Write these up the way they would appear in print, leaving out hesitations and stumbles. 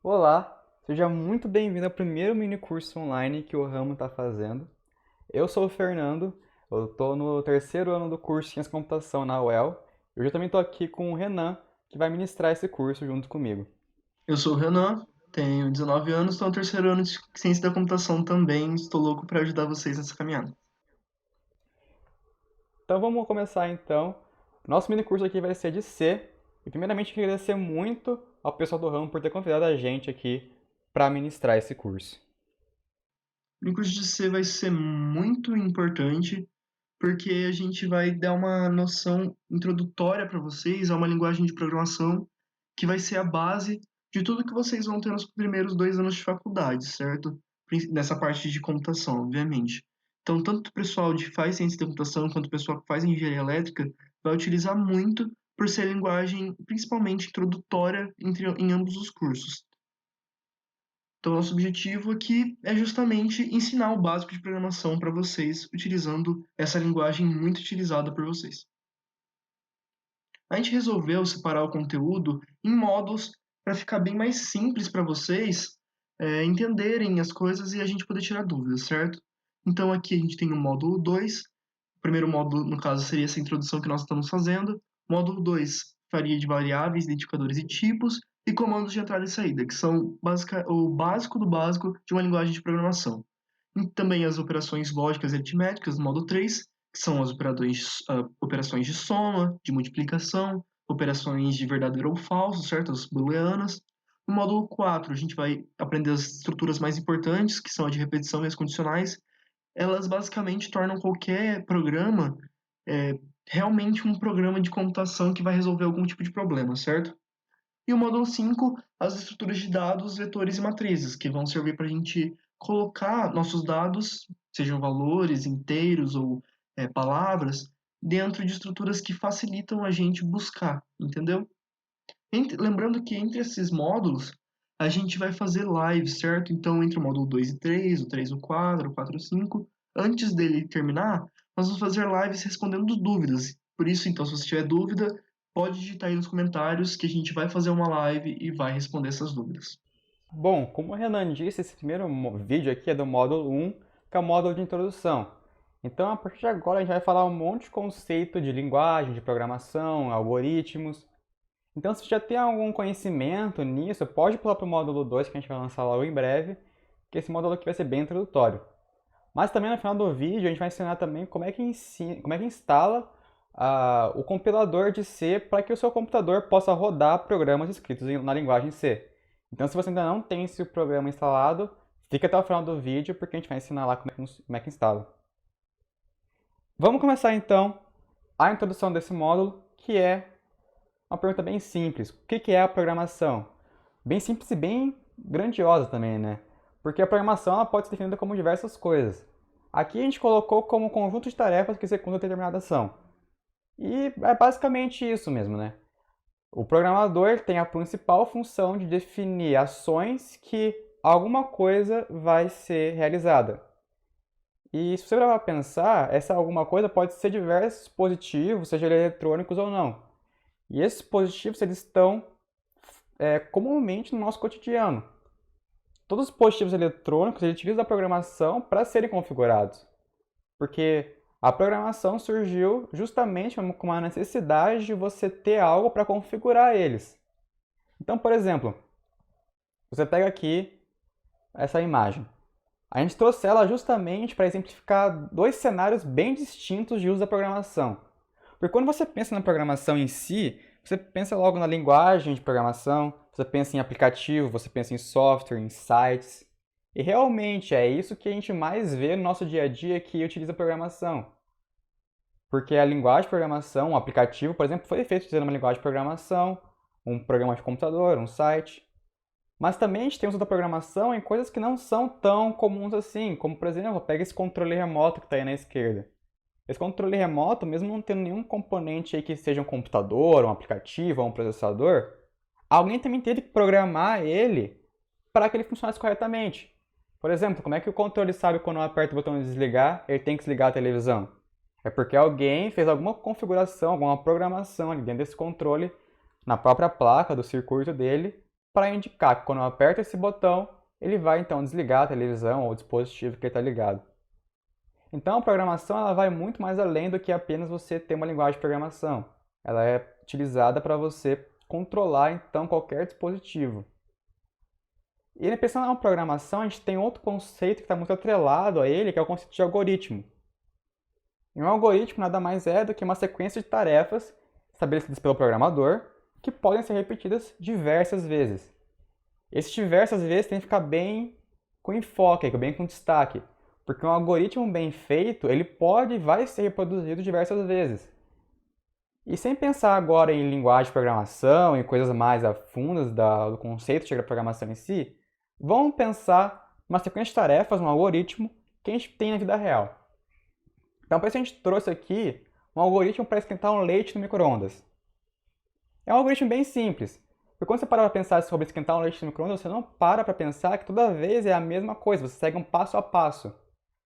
Olá, seja muito bem-vindo ao primeiro mini curso online que o Ramo está fazendo. Eu sou o Fernando, eu estou no terceiro ano do curso de Ciência da Computação na UEL. Eu já também estou aqui com o Renan, que vai ministrar esse curso junto comigo. Eu sou o Renan, tenho 19 anos, estou no terceiro ano de Ciência da Computação também. Estou louco para ajudar vocês nessa caminhada. Então vamos começar então. Nosso mini curso aqui vai ser de C. E primeiramente eu queria agradecer muito ao pessoal do Ramo por ter convidado a gente aqui para ministrar esse curso. O curso de C vai ser muito importante porque a gente vai dar uma noção introdutória para vocês a uma linguagem de programação que vai ser a base de tudo que vocês vão ter nos primeiros 2 anos de faculdade, certo? Nessa parte de computação, obviamente. Então, tanto o pessoal que faz ciência da computação quanto o pessoal que faz engenharia elétrica vai utilizar muito por ser linguagem principalmente introdutória em ambos os cursos. Então, nosso objetivo aqui é justamente ensinar o básico de programação para vocês, utilizando essa linguagem muito utilizada por vocês. A gente resolveu separar o conteúdo em módulos para ficar bem mais simples para vocês entenderem as coisas e a gente poder tirar dúvidas, certo? Então, aqui a gente tem o módulo 2. O primeiro módulo, no caso, seria essa introdução que nós estamos fazendo. Módulo 2 faria de variáveis, identificadores e tipos, e comandos de entrada e saída, que são o básico do básico de uma linguagem de programação. E também as operações lógicas e aritméticas, no módulo 3, que são as operações de soma, de multiplicação, operações de verdadeiro ou falso, certo? As booleanas. No módulo 4, a gente vai aprender as estruturas mais importantes, que são a de repetição e as condicionais. Elas basicamente tornam qualquer programa é, realmente um programa de computação que vai resolver algum tipo de problema, certo? E o módulo 5, as estruturas de dados, vetores e matrizes, que vão servir para a gente colocar nossos dados, sejam valores, inteiros ou palavras, dentro de estruturas que facilitam a gente buscar, entendeu? Lembrando que entre esses módulos, a gente vai fazer lives, certo? Então, entre o módulo 2 e 3, o 3 e o 4 e o 5, antes dele terminar, nós vamos fazer lives respondendo dúvidas. Por isso, então, se você tiver dúvida, pode digitar aí nos comentários que a gente vai fazer uma live e vai responder essas dúvidas. Bom, como o Renan disse, esse primeiro vídeo aqui é do módulo 1, que é o módulo de introdução. Então, a partir de agora, a gente vai falar um monte de conceito de linguagem, de programação, algoritmos. Então, se você já tem algum conhecimento nisso, pode pular para o módulo 2, que a gente vai lançar logo em breve, que esse módulo aqui vai ser bem introdutório. Mas também no final do vídeo, a gente vai ensinar também como é que instala o compilador de C para que o seu computador possa rodar programas escritos na linguagem C. Então, se você ainda não tem esse programa instalado, fica até o final do vídeo, porque a gente vai ensinar lá como é que instala. Vamos começar então a introdução desse módulo, que é uma pergunta bem simples. O que é a programação? Bem simples e bem grandiosa também, né? Porque a programação ela pode ser definida como diversas coisas. Aqui a gente colocou como um conjunto de tarefas que executam determinada ação. E é basicamente isso mesmo, né? O programador tem a principal função de definir ações que alguma coisa vai ser realizada. E se você parar para pensar, essa alguma coisa pode ser diversos dispositivos, seja eles eletrônicos ou não. E esses dispositivos eles estão comumente no nosso cotidiano. Todos os dispositivos eletrônicos eles utilizam a programação para serem configurados. Porque a programação surgiu justamente com uma necessidade de você ter algo para configurar eles. Então, por exemplo, você pega aqui essa imagem. A gente trouxe ela justamente para exemplificar dois cenários bem distintos de uso da programação. Porque quando você pensa na programação em si, você pensa logo na linguagem de programação, você pensa em aplicativo, você pensa em software, em sites. E realmente é isso que a gente mais vê no nosso dia a dia que utiliza programação. Porque a linguagem de programação, um aplicativo, por exemplo, foi feito utilizando uma linguagem de programação, um programa de computador, um site. Mas também a gente tem uso da programação em coisas que não são tão comuns assim, como por exemplo, pega esse controle remoto que está aí na esquerda. Esse controle remoto, mesmo não tendo nenhum componente aí que seja um computador, um aplicativo ou um processador, alguém também teve que programar ele para que ele funcionasse corretamente. Por exemplo, como é que o controle sabe quando aperta o botão de desligar, ele tem que desligar a televisão? É porque alguém fez alguma configuração, alguma programação ali dentro desse controle, na própria placa do circuito dele, para indicar que quando eu aperto esse botão, ele vai então desligar a televisão ou o dispositivo que está ligado. Então a programação ela vai muito mais além do que apenas você ter uma linguagem de programação. Ela é utilizada para você controlar então qualquer dispositivo. E pensando na programação, a gente tem outro conceito que está muito atrelado a ele, que é o conceito de algoritmo. E um algoritmo nada mais é do que uma sequência de tarefas estabelecidas pelo programador que podem ser repetidas diversas vezes. Esse diversas vezes tem que ficar bem com enfoque, bem com destaque, porque um algoritmo bem feito, ele pode e vai ser reproduzido diversas vezes. E sem pensar agora em linguagem de programação, em coisas mais afundas do conceito de programação em si, vamos pensar numa sequência de tarefas, um algoritmo que a gente tem na vida real. Então, por isso a gente trouxe aqui um algoritmo para esquentar um leite no micro-ondas. É um algoritmo bem simples, porque quando você para para pensar sobre esquentar um leite no micro-ondas, você não para para pensar que toda vez é a mesma coisa, você segue um passo a passo.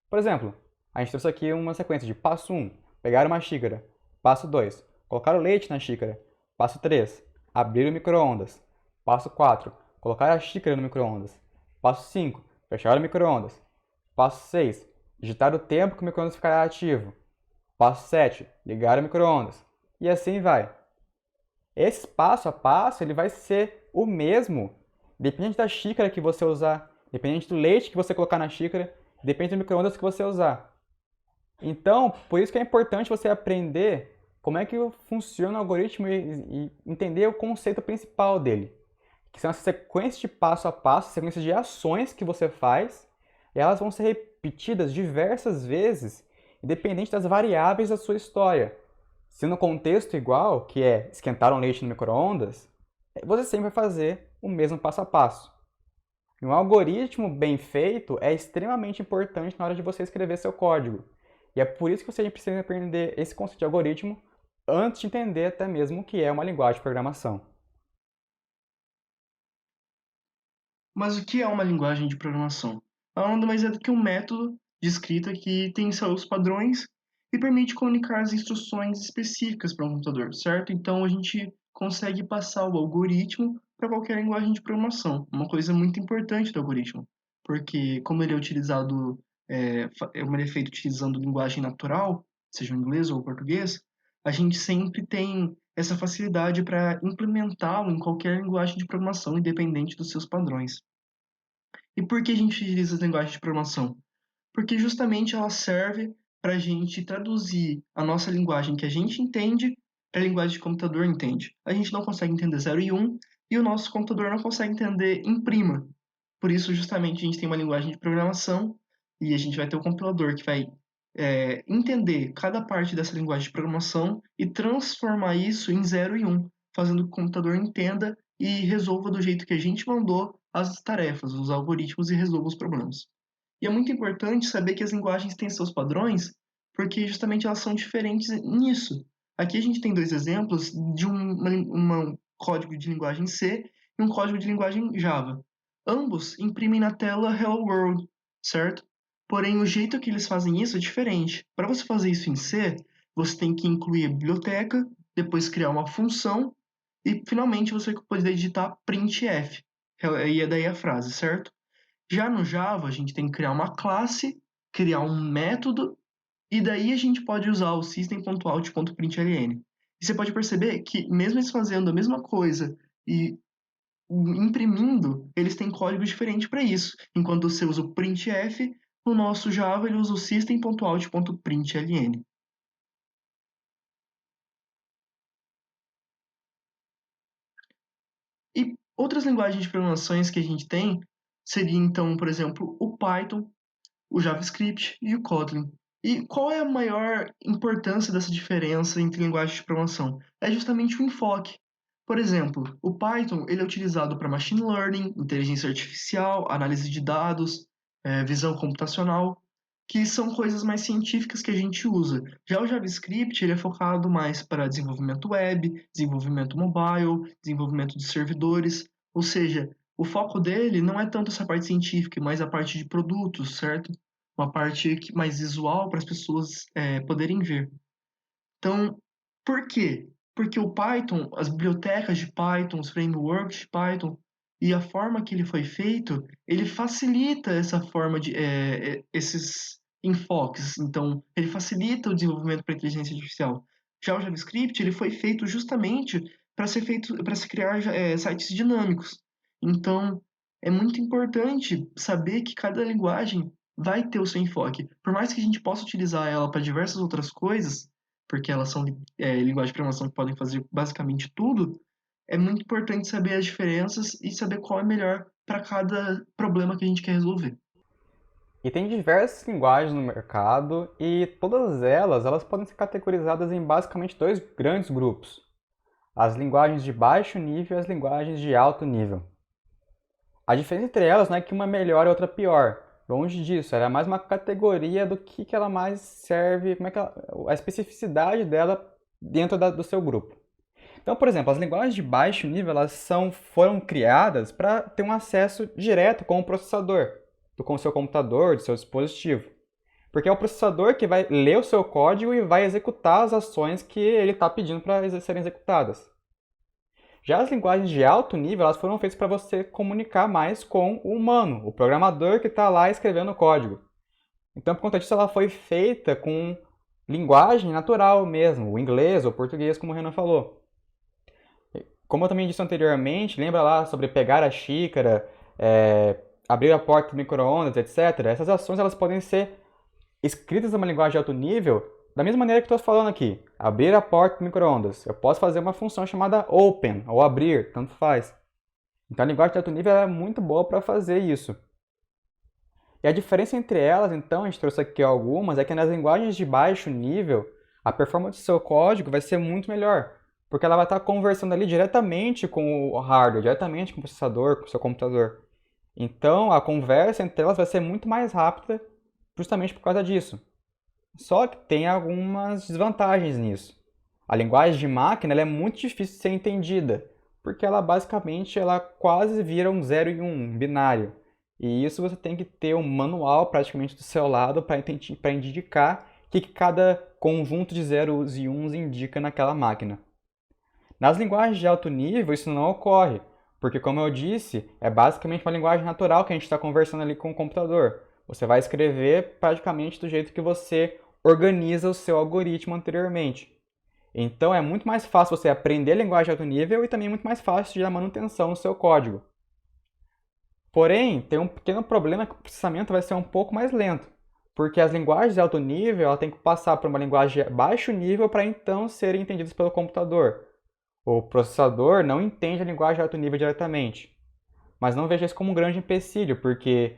Por exemplo, a gente trouxe aqui uma sequência de passo 1, pegar uma xícara, passo 2, colocar o leite na xícara, passo 3, abrir o micro-ondas, passo 4, colocar a xícara no micro-ondas, passo 5, fechar o micro-ondas, passo 6, digitar o tempo que o micro-ondas ficará ativo, passo 7, ligar o micro-ondas, e assim vai. Esse passo a passo ele vai ser o mesmo, dependente da xícara que você usar, dependente do leite que você colocar na xícara, depende do micro-ondas que você usar. Então, por isso que é importante você aprender como é que funciona o algoritmo e entender o conceito principal dele, que são essas sequências de passo a passo, sequências de ações que você faz, e elas vão ser repetidas diversas vezes, independente das variáveis da sua história. Se no contexto igual, que é esquentar um leite no micro-ondas, você sempre vai fazer o mesmo passo a passo. E um algoritmo bem feito é extremamente importante na hora de você escrever seu código. E é por isso que você precisa aprender esse conceito de algoritmo antes de entender até mesmo o que é uma linguagem de programação. Mas o que é uma linguagem de programação? Ela nada mais é do que um método de escrita que tem seus padrões e permite comunicar as instruções específicas para um computador, certo? Então a gente consegue passar o algoritmo para qualquer linguagem de programação. Uma coisa muito importante do algoritmo, porque como ele é utilizado, como ele é feito utilizando linguagem natural, seja o inglês ou o português, a gente sempre tem essa facilidade para implementá-lo em qualquer linguagem de programação, independente dos seus padrões. E por que a gente utiliza as linguagens de programação? Porque justamente ela serve para a gente traduzir a nossa linguagem que a gente entende para a linguagem que o computador entende. A gente não consegue entender 0 e 1 e o nosso computador não consegue entender em prima. Por isso, justamente, a gente tem uma linguagem de programação e a gente vai ter o compilador que vai entender cada parte dessa linguagem de programação e transformar isso em 0 e 1, fazendo que o computador entenda e resolva do jeito que a gente mandou as tarefas, os algoritmos e resolva os problemas. E é muito importante saber que as linguagens têm seus padrões, porque justamente elas são diferentes nisso. Aqui a gente tem dois exemplos de um código de linguagem C e um código de linguagem Java. Ambos imprimem na tela Hello World, certo? Porém, o jeito que eles fazem isso é diferente. Para você fazer isso em C, você tem que incluir a biblioteca, depois criar uma função e finalmente você vai poder digitar printf. E é daí a frase, certo? Já no Java, a gente tem que criar uma classe, criar um método, e daí a gente pode usar o system.out.println. E você pode perceber que, mesmo eles fazendo a mesma coisa e imprimindo, eles têm códigos diferentes para isso. Enquanto você usa o printf, no nosso Java ele usa o system.out.println. E outras linguagens de programações que a gente tem seria, então, por exemplo, o Python, o JavaScript e o Kotlin. E qual é a maior importância dessa diferença entre linguagens de programação? É justamente o enfoque. Por exemplo, o Python ele é utilizado para machine learning, inteligência artificial, análise de dados, visão computacional, que são coisas mais científicas que a gente usa. Já o JavaScript ele é focado mais para desenvolvimento web, desenvolvimento mobile, desenvolvimento de servidores, ou seja, o foco dele não é tanto essa parte científica, mas a parte de produtos, certo? Uma parte mais visual para as pessoas poderem ver. Então, por quê? Porque o Python, as bibliotecas de Python, os frameworks de Python, E a forma que ele foi feito, ele facilita essa forma de esses enfoques. Então, ele facilita o desenvolvimento para inteligência artificial. Já o JavaScript, ele foi feito justamente para se criar sites dinâmicos. Então, é muito importante saber que cada linguagem vai ter o seu enfoque. Por mais que a gente possa utilizar ela para diversas outras coisas, porque elas são linguagens de programação que podem fazer basicamente tudo, é muito importante saber as diferenças e saber qual é melhor para cada problema que a gente quer resolver. E tem diversas linguagens no mercado e todas elas podem ser categorizadas em basicamente dois grandes grupos: as linguagens de baixo nível e as linguagens de alto nível. A diferença entre elas não é que uma é melhor e outra pior. Longe disso, ela é mais uma categoria do que ela mais serve, como é que a especificidade dela dentro do seu grupo. Então, por exemplo, as linguagens de baixo nível foram criadas para ter um acesso direto com o processador, com o seu computador, do seu dispositivo. Porque é o processador que vai ler o seu código e vai executar as ações que ele está pedindo para serem executadas. Já as linguagens de alto nível, elas foram feitas para você comunicar mais com o humano, o programador que está lá escrevendo o código. Então, por conta disso, ela foi feita com linguagem natural mesmo, o inglês ou o português, como o Renan falou. Como eu também disse anteriormente, lembra lá sobre pegar a xícara, abrir a porta do micro-ondas, etc. Essas ações elas podem ser escritas numa linguagem de alto nível da mesma maneira que estou falando aqui. Abrir a porta do micro-ondas. Eu posso fazer uma função chamada open, ou abrir, tanto faz. Então a linguagem de alto nível é muito boa para fazer isso. E a diferença entre elas, então, a gente trouxe aqui algumas, é que nas linguagens de baixo nível, a performance do seu código vai ser muito melhor, porque ela vai estar conversando ali diretamente com o hardware, diretamente com o processador, com o seu computador. Então, a conversa entre elas vai ser muito mais rápida justamente por causa disso. Só que tem algumas desvantagens nisso. A linguagem de máquina ela é muito difícil de ser entendida, porque ela quase vira um 0 e 1, um binário. E isso você tem que ter um manual praticamente do seu lado para indicar o que cada conjunto de zeros e uns indica naquela máquina. Nas linguagens de alto nível isso não ocorre, porque como eu disse, é basicamente uma linguagem natural que a gente está conversando ali com o computador. Você vai escrever praticamente do jeito que você organiza o seu algoritmo anteriormente. Então é muito mais fácil você aprender a linguagem de alto nível e também muito mais fácil de dar manutenção no seu código. Porém, tem um pequeno problema que o processamento vai ser um pouco mais lento, porque as linguagens de alto nível ela tem que passar por uma linguagem de baixo nível para então serem entendidas pelo computador. O processador não entende a linguagem de alto nível diretamente. Mas não veja isso como um grande empecilho, porque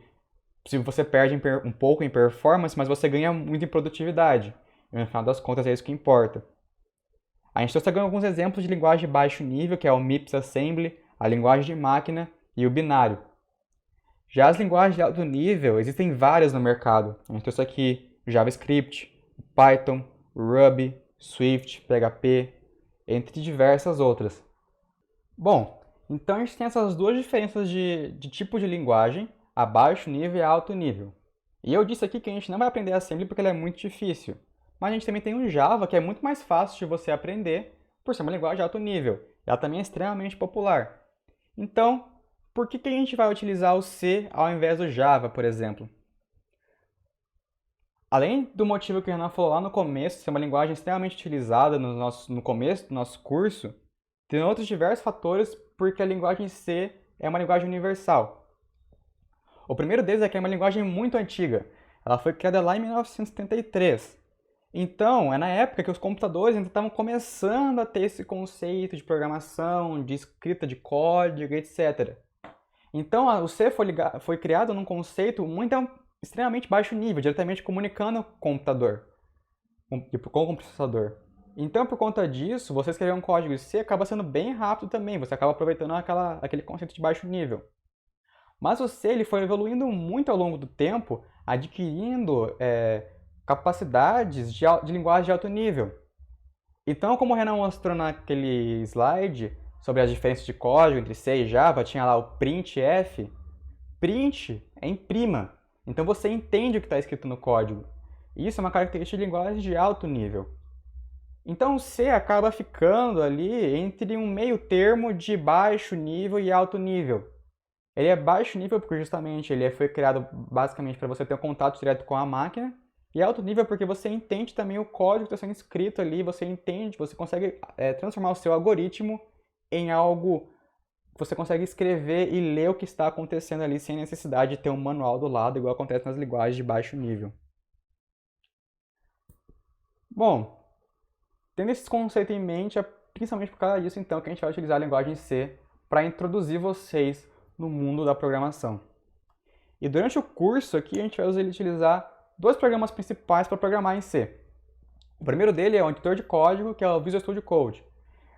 se você perde um pouco em performance, mas você ganha muito em produtividade. E no final das contas é isso que importa. A gente trouxe alguns exemplos de linguagem de baixo nível, que é o MIPS Assembly, a linguagem de máquina e o binário. Já as linguagens de alto nível, existem várias no mercado. A gente trouxe aqui JavaScript, Python, Ruby, Swift, PHP, entre diversas outras. Bom, então a gente tem essas duas diferenças de tipo de linguagem, a baixo nível e a alto nível. E eu disse aqui que a gente não vai aprender Assembly porque ele é muito difícil. Mas a gente também tem o Java, que é muito mais fácil de você aprender, por ser uma linguagem de alto nível. Ela também é extremamente popular. Então, por que a gente vai utilizar o C ao invés do Java, por exemplo? Além do motivo que o Renan falou lá no começo, ser uma linguagem extremamente utilizada no começo do nosso curso, tem outros diversos fatores porque a linguagem C é uma linguagem universal. O primeiro deles é que é uma linguagem muito antiga. Ela foi criada lá em 1973. Então, é na época que os computadores ainda estavam começando a ter esse conceito de programação, de escrita de código, etc. Então, o C foi criado num conceito extremamente baixo nível, diretamente comunicando com o computador, com o processador. Então, por conta disso, você escrever um código C acaba sendo bem rápido também, você acaba aproveitando aquele conceito de baixo nível. Mas o C ele foi evoluindo muito ao longo do tempo, adquirindo capacidades de linguagem de alto nível. Então, como o Renan mostrou naquele slide sobre as diferenças de código entre C e Java, tinha lá o printf. Print é imprima, então você entende o que está escrito no código. Isso é uma característica de linguagem de alto nível. Então o C acaba ficando ali entre um meio termo de baixo nível e alto nível. Ele é baixo nível porque justamente ele foi criado basicamente para você ter um contato direto com a máquina. E é alto nível porque você entende também o código que está sendo escrito ali, você entende, você consegue transformar o seu algoritmo em algo que você consegue escrever e ler o que está acontecendo ali sem necessidade de ter um manual do lado, igual acontece nas linguagens de baixo nível. Bom, tendo esse conceito em mente, é principalmente por causa disso então que a gente vai utilizar a linguagem C para introduzir vocês no mundo da programação. E durante o curso aqui a gente vai utilizar dois programas principais para programar em C. O primeiro dele é um editor de código, que é o Visual Studio Code.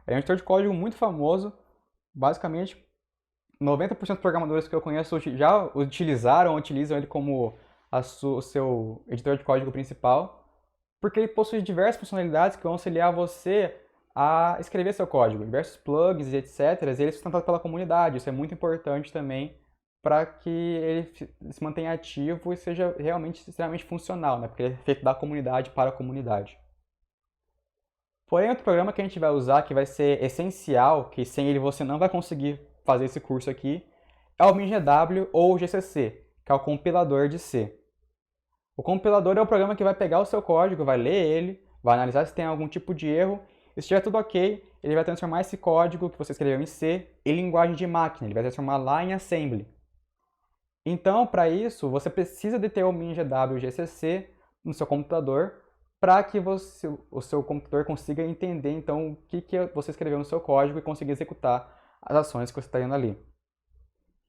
É um editor de código muito famoso, basicamente 90% dos programadores que eu conheço já utilizaram ou utilizam ele como o seu editor de código principal, porque ele possui diversas funcionalidades que vão auxiliar você a escrever seu código, diversos plugins e etc. E ele é sustentado pela comunidade, isso é muito importante também para que ele se mantenha ativo e seja realmente extremamente funcional, né? Porque ele é feito da comunidade para a comunidade. Porém, outro programa que a gente vai usar, que vai ser essencial, que sem ele você não vai conseguir fazer esse curso aqui, é o MinGW ou o GCC, que é o compilador de C. O compilador é o programa que vai pegar o seu código, vai ler ele, vai analisar se tem algum tipo de erro, e se estiver tudo ok, ele vai transformar esse código que você escreveu em C em linguagem de máquina, ele vai transformar lá em assembly. Então, para isso, você precisa de ter o MinGW GCC no seu computador para que o seu computador consiga entender então o que você escreveu no seu código e conseguir executar as ações que você está indo ali.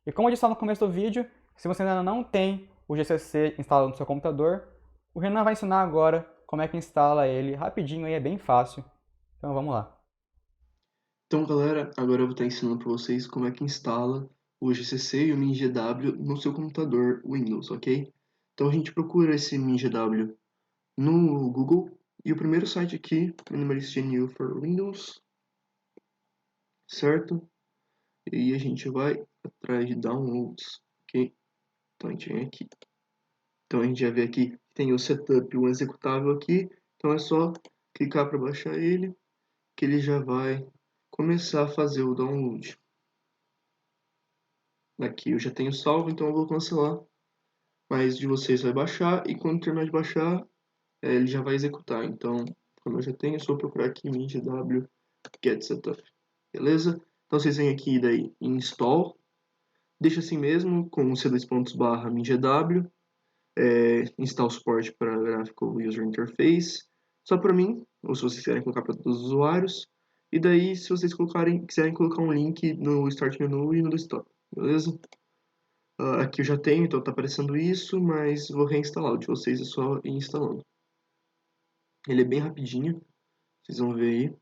E como eu disse lá no começo do vídeo, se você ainda não tem o GCC instalado no seu computador, o Renan vai ensinar agora como é que instala ele rapidinho e é bem fácil. Então vamos lá. Então, galera, agora eu vou estar ensinando para vocês como é que instala o GCC e o MinGW no seu computador Windows, ok? Então a gente procura esse MinGW no Google e o primeiro site aqui, Minimalist GNU for Windows, certo? E a gente vai atrás de downloads, ok? Então a gente vem aqui. Então a gente já vê aqui que tem o setup, o executável aqui. Então é só clicar para baixar ele, que ele já vai começar a fazer o download. Aqui eu já tenho salvo, então eu vou cancelar. Mas de vocês vai baixar e quando terminar de baixar, ele já vai executar. Então, como eu já tenho, é só procurar aqui MinGW Get Setup. Beleza? Então vocês vêm aqui daí em Install. Deixa assim mesmo, com o c2./MinGW. Install suporte para Graphical User Interface. Só para mim, ou se vocês quiserem colocar para todos os usuários. E daí, se vocês quiserem colocar um link no Start Menu e no Desktop. Beleza? Aqui eu já tenho, então tá aparecendo isso, mas vou reinstalar. O de vocês é só ir instalando. Ele é bem rapidinho, vocês vão ver aí.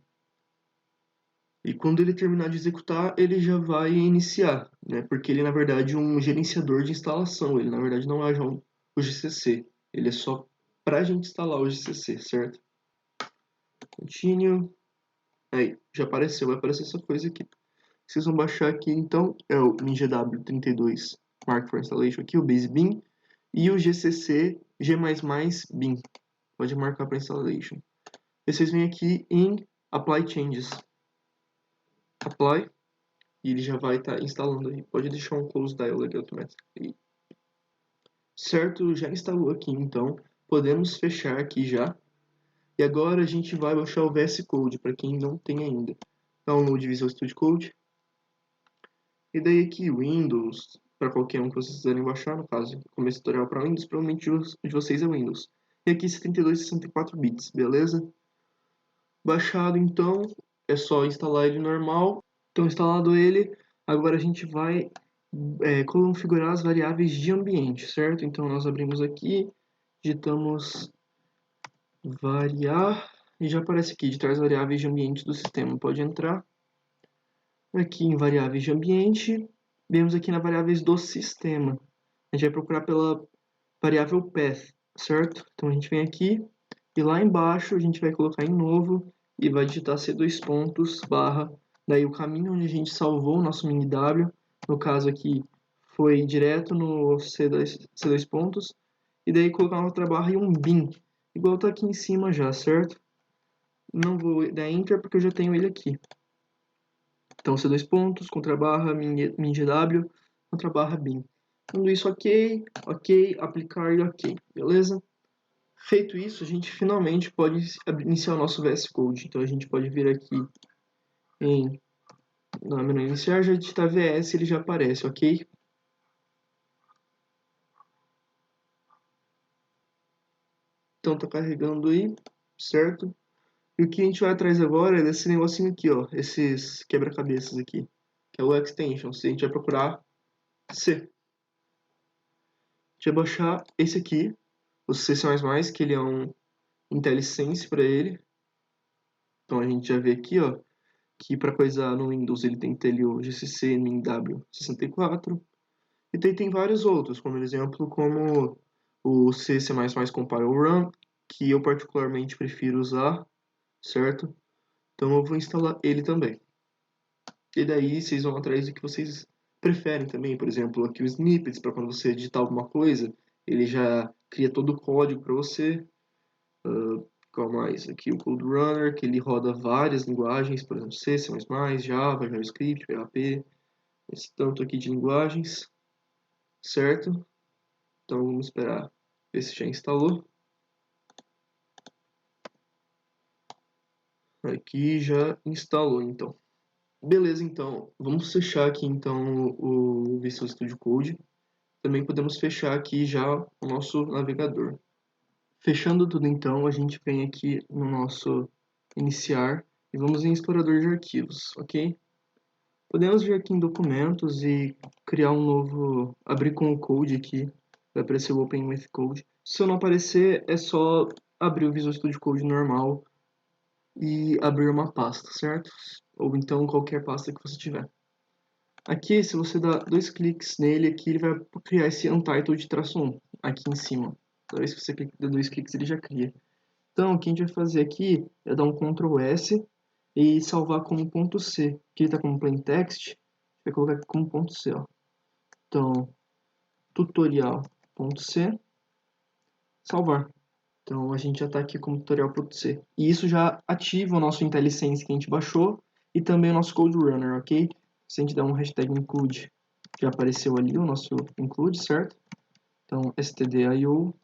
E quando ele terminar de executar, ele já vai iniciar, né? Porque ele na verdade é um gerenciador de instalação. Ele na verdade não é o GCC. Ele é só para a gente instalar o GCC, certo? Continue. Aí, já apareceu, vai aparecer essa coisa aqui. Vocês vão baixar aqui, então, é o MinGW32 Mark for Installation aqui, o Base Bin, e o GCC G++ Bin. Pode marcar para installation. E vocês vêm aqui em Apply Changes. Apply, e ele já vai estar instalando aí. Pode deixar um Close Dialog Automatically. Certo, já instalou aqui, então podemos fechar aqui já. E agora a gente vai baixar o VS Code, para quem não tem ainda. Download Visual Studio Code. E daí aqui, Windows, para qualquer um que vocês quiserem baixar, no caso, começo tutorial para Windows, provavelmente o de vocês é Windows. E aqui 72 e 64 bits, beleza? Baixado então, é só instalar ele normal. Então instalado ele, agora a gente vai configurar as variáveis de ambiente, certo? Então nós abrimos aqui, digitamos variar e já aparece aqui, editar as variáveis de ambiente do sistema. Pode entrar aqui em variáveis de ambiente, vemos aqui na variáveis do sistema. A gente vai procurar pela variável path, certo? Então a gente vem aqui e lá embaixo a gente vai colocar em novo e vai digitar C2 pontos barra, daí o caminho onde a gente salvou o nosso mini-w, no caso aqui foi direto no C2 pontos, e daí colocar uma outra barra e um bin, igual tá aqui em cima já, certo? Não vou dar Enter porque eu já tenho ele aqui. Então C2 pontos, contrabarra, min.gw, contra barra bin. Tudo isso ok, ok, aplicar e ok, beleza? Feito isso, a gente finalmente pode iniciar o nosso VS Code. Então a gente pode vir aqui no menu iniciar, já digitar VS, ele já aparece, ok? Então tá carregando aí, certo? E o que a gente vai atrás agora é desse negocinho aqui, ó, esses quebra-cabeças aqui, que é o extensions. A gente vai procurar C. A gente vai baixar esse aqui, o C++, que ele é um IntelliSense para ele. Então a gente já vê aqui, ó, que para coisar no Windows ele tem que ter ali o GCC MinW64. E tem vários outros, como exemplo, como o C++ Compile Run, que eu particularmente prefiro usar, certo? Então eu vou instalar ele também. E daí vocês vão atrás do que vocês preferem também. Por exemplo, aqui o snippets, para quando você digitar alguma coisa, ele já cria todo o código para você. Qual mais? Aqui o Code Runner, que ele roda várias linguagens, por exemplo, C, C++, Java, JavaScript, PHP, esse tanto aqui de linguagens, certo? Então vamos esperar ver se já instalou. Aqui já instalou, então. Beleza, então. Vamos fechar aqui, então, o Visual Studio Code. Também podemos fechar aqui já o nosso navegador. Fechando tudo, então, a gente vem aqui no nosso iniciar e vamos em explorador de arquivos, ok? Podemos vir aqui em documentos e criar um novo, abrir com o code aqui, vai aparecer o Open with Code. Se não aparecer, é só abrir o Visual Studio Code normal e abrir uma pasta, certo? Ou então qualquer pasta que você tiver. Aqui, se você dá dois cliques nele, aqui ele vai criar esse Untitled -1 aqui em cima. Toda vez que você dá dois cliques, ele já cria. Então, o que a gente vai fazer aqui é dar um Ctrl S e salvar como ponto .c. Aqui ele está como plain text, vai colocar aqui como ponto .c. Ó. Então, tutorial.c, salvar. Então, a gente já está aqui como tutorial.c. E isso já ativa o nosso IntelliSense que a gente baixou e também o nosso Code Runner, ok? Se a gente der um hashtag include, já apareceu ali o nosso include, certo? Então, stdio.h,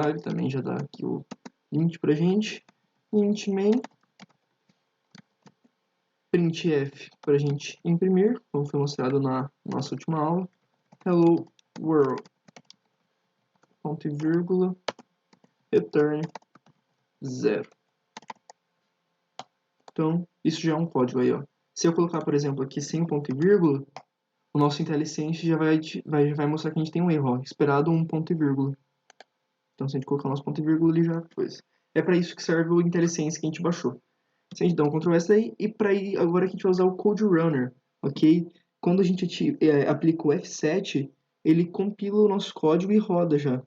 ele também já dá aqui o int pra gente. Int main, printf para a gente imprimir, como foi mostrado na nossa última aula. Hello world, ponto e vírgula, return 0. Então, isso já é um código aí, ó. Se eu colocar, por exemplo, aqui sem ponto e vírgula, o nosso IntelliSense já vai mostrar que a gente tem um erro, ó, esperado um ponto e vírgula. Então, se a gente colocar o nosso ponto e vírgula, ele já coisa. É para isso que serve o IntelliSense que a gente baixou. Se a gente dá um Ctrl S aí, e para ir agora a gente vai usar o Code Runner, ok? Quando a gente aplica o F7, ele compila o nosso código e roda já.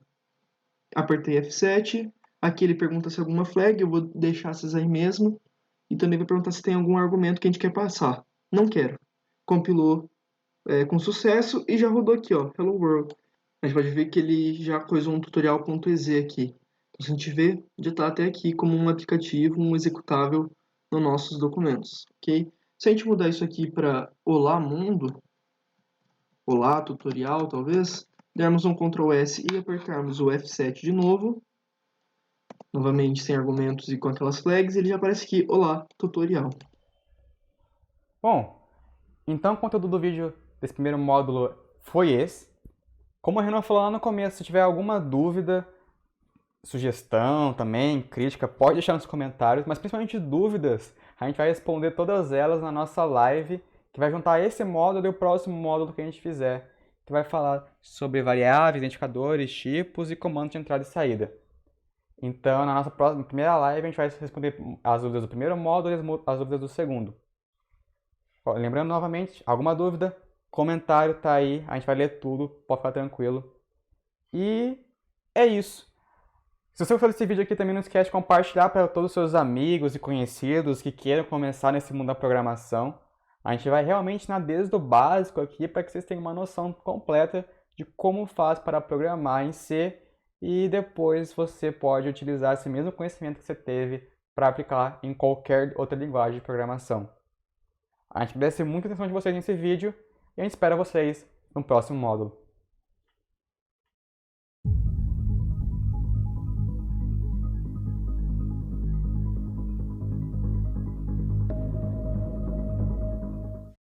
Apertei F7, aqui ele pergunta se é alguma flag, eu vou deixar essas aí mesmo, e também vai perguntar se tem algum argumento que a gente quer passar. Não quero. Compilou com sucesso e já rodou aqui, ó, Hello World. A gente pode ver que ele já coisou um tutorial.exe aqui. Então, se a gente vê, já está até aqui como um aplicativo, um executável nos nossos documentos, ok? Se a gente mudar isso aqui para Olá Mundo, Olá Tutorial, talvez, dermos um Ctrl S e apertarmos o F7 de novo, novamente sem argumentos e com aquelas flags, ele já aparece aqui, Olá Tutorial. Bom, então o conteúdo do vídeo desse primeiro módulo foi esse. Como a Renan falou lá no começo, se tiver alguma dúvida, sugestão também, crítica, pode deixar nos comentários, mas principalmente dúvidas, a gente vai responder todas elas na nossa live, que vai juntar esse módulo e o próximo módulo que a gente fizer, que vai falar sobre variáveis, identificadores, tipos e comandos de entrada e saída. Então, na nossa primeira live, a gente vai responder as dúvidas do primeiro módulo e as dúvidas do segundo. Lembrando novamente, alguma dúvida, comentário tá aí, a gente vai ler tudo, pode ficar tranquilo. E é isso. Se você gostou desse vídeo aqui, também não esquece de compartilhar para todos os seus amigos e conhecidos que queiram começar nesse mundo da programação. A gente vai realmente ensinar desde o básico aqui para que vocês tenham uma noção completa de como faz para programar em C e depois você pode utilizar esse mesmo conhecimento que você teve para aplicar em qualquer outra linguagem de programação. A gente agradece muito a atenção de vocês nesse vídeo e a gente espera vocês no próximo módulo.